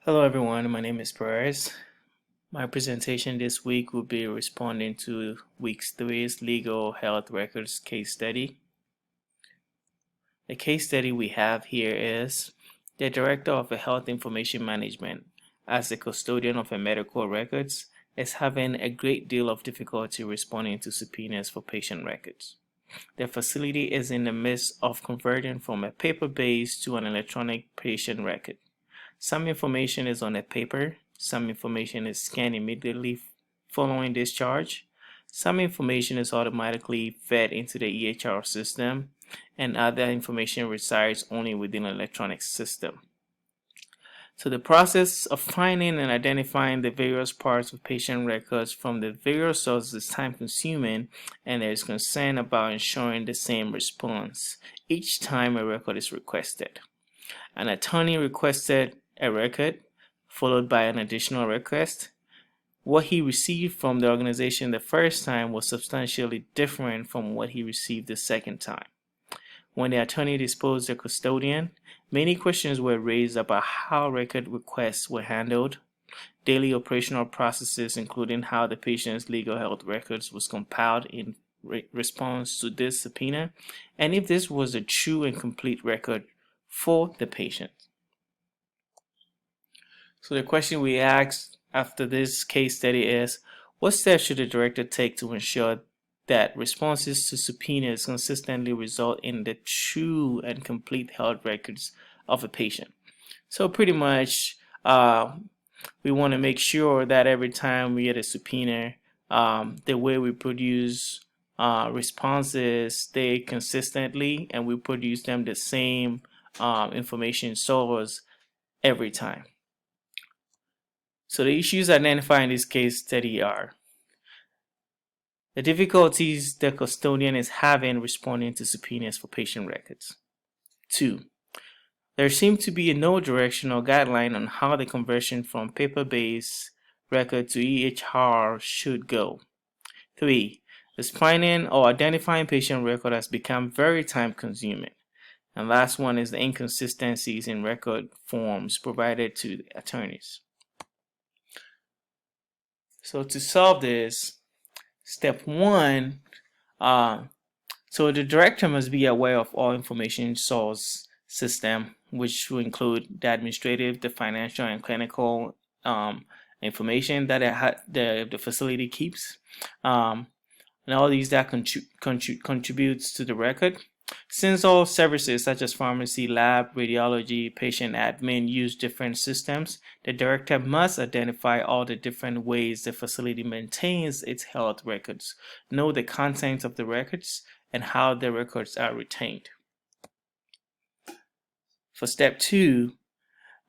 Hello everyone, my name is Perez. My presentation this week will be responding to week 3's legal health records case study. The case study we have here is the Director of Health Information Management, as the custodian of medical records, is having a great deal of difficulty responding to subpoenas for patient records. The facility is in the midst of converting from a paper-based to an electronic patient record. Some information is on a paper, some information is scanned immediately following discharge, some information is automatically fed into the EHR system, and other information resides only within an electronic system. So the process of finding and identifying the various parts of patient records from the various sources is time consuming, and there is concern about ensuring the same response each time a record is requested. An attorney requested a record followed by an additional request. What he received from the organization the first time was substantially different from what he received the second time. When the attorney disposed the custodian, many questions were raised about how record requests were handled, daily operational processes including how the patient's legal health records was compiled in response to this subpoena, and if this was a true and complete record for the patient. So the question we asked after this case study is, what steps should the director take to ensure that responses to subpoenas consistently result in the true and complete health records of a patient? So pretty much we want to make sure that every time we get a subpoena, the way we produce responses stay consistently, and we produce them the same information source every time. So the issues identified in this case study are the difficulties the custodian is having responding to subpoenas for patient records. 2. There seems to be no direction or guideline on how the conversion from paper-based record to EHR should go. 3. This finding or identifying patient record has become very time-consuming. And last one is the inconsistencies in record forms provided to the attorneys. So to solve this, step 1, so the director must be aware of all information source system, which will include the administrative, the financial, and clinical information that the facility keeps, and all these that contributes to the record. Since all services such as pharmacy, lab, radiology, patient admin use different systems, the director must identify all the different ways the facility maintains its health records, know the contents of the records, and how the records are retained. For step 2,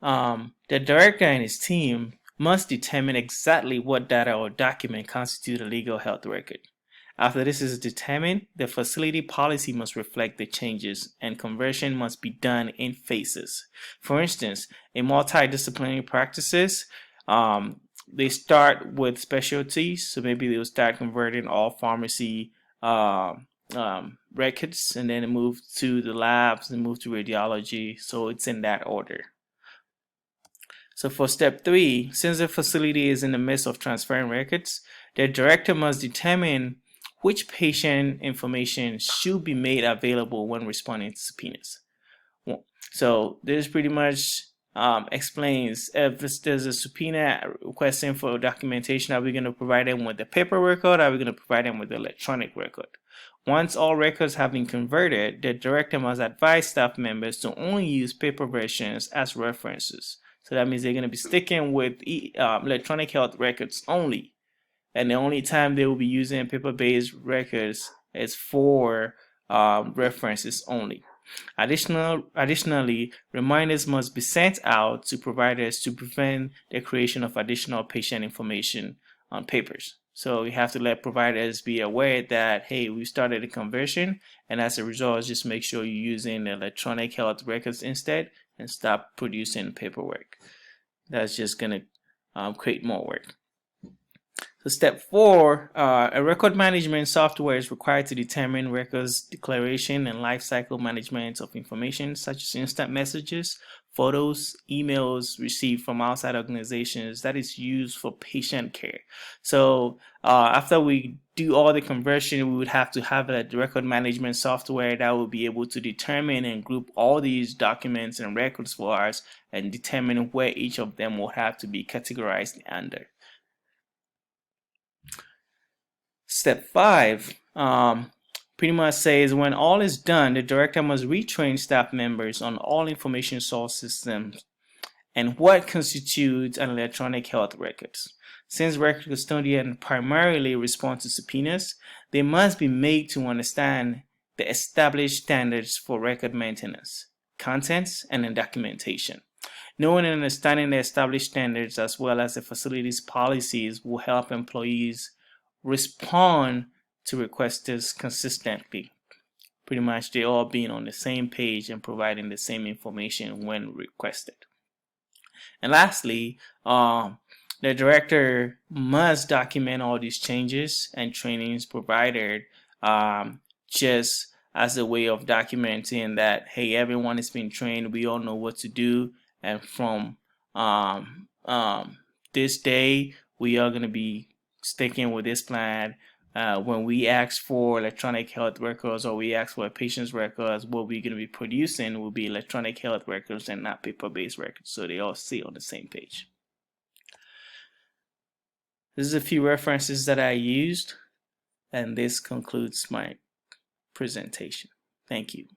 the director and his team must determine exactly what data or document constitute a legal health record. After this is determined, the facility policy must reflect the changes, and conversion must be done in phases. For instance, in multidisciplinary practices, they start with specialties, so maybe they'll start converting all pharmacy records, and then move to the labs and move to radiology, so it's in that order. So for step 3, since the facility is in the midst of transferring records, the director must determine which patient information should be made available when responding to subpoenas. So this pretty much explains if there's a subpoena requesting for documentation, are we going to provide them with the paper record, or are we going to provide them with the electronic record? Once all records have been converted, the director must advise staff members to only use paper versions as references. So that means they're going to be sticking with electronic health records only. And the only time they will be using paper-based records is for references only. Additionally, reminders must be sent out to providers to prevent the creation of additional patient information on papers. So you have to let providers be aware that, hey, we started a conversion, and as a result, just make sure you're using electronic health records instead and stop producing paperwork. That's just going to create more work. So step 4, a record management software is required to determine records declaration and lifecycle management of information such as instant messages, photos, emails received from outside organizations that is used for patient care. So after we do all the conversion, we would have to have a record management software that will be able to determine and group all these documents and records for us and determine where each of them will have to be categorized under. Step 5 pretty much says when all is done, the director must retrain staff members on all information source systems and what constitutes an electronic health records. Since record custodians primarily respond to subpoenas, they must be made to understand the established standards for record maintenance, contents, and documentation. Knowing and understanding the established standards as well as the facility's policies will help employees respond to requesters consistently. Pretty much they all being on the same page and providing the same information when requested. And lastly, the director must document all these changes and trainings provided, just as a way of documenting that, hey, everyone is being trained, we all know what to do, and from this day we are going to be sticking with this plan. When we ask for electronic health records or we ask for a patient's records, what we're going to be producing will be electronic health records and not paper-based records, so they all stay on the same page. This is a few references that I used, and this concludes my presentation. Thank you.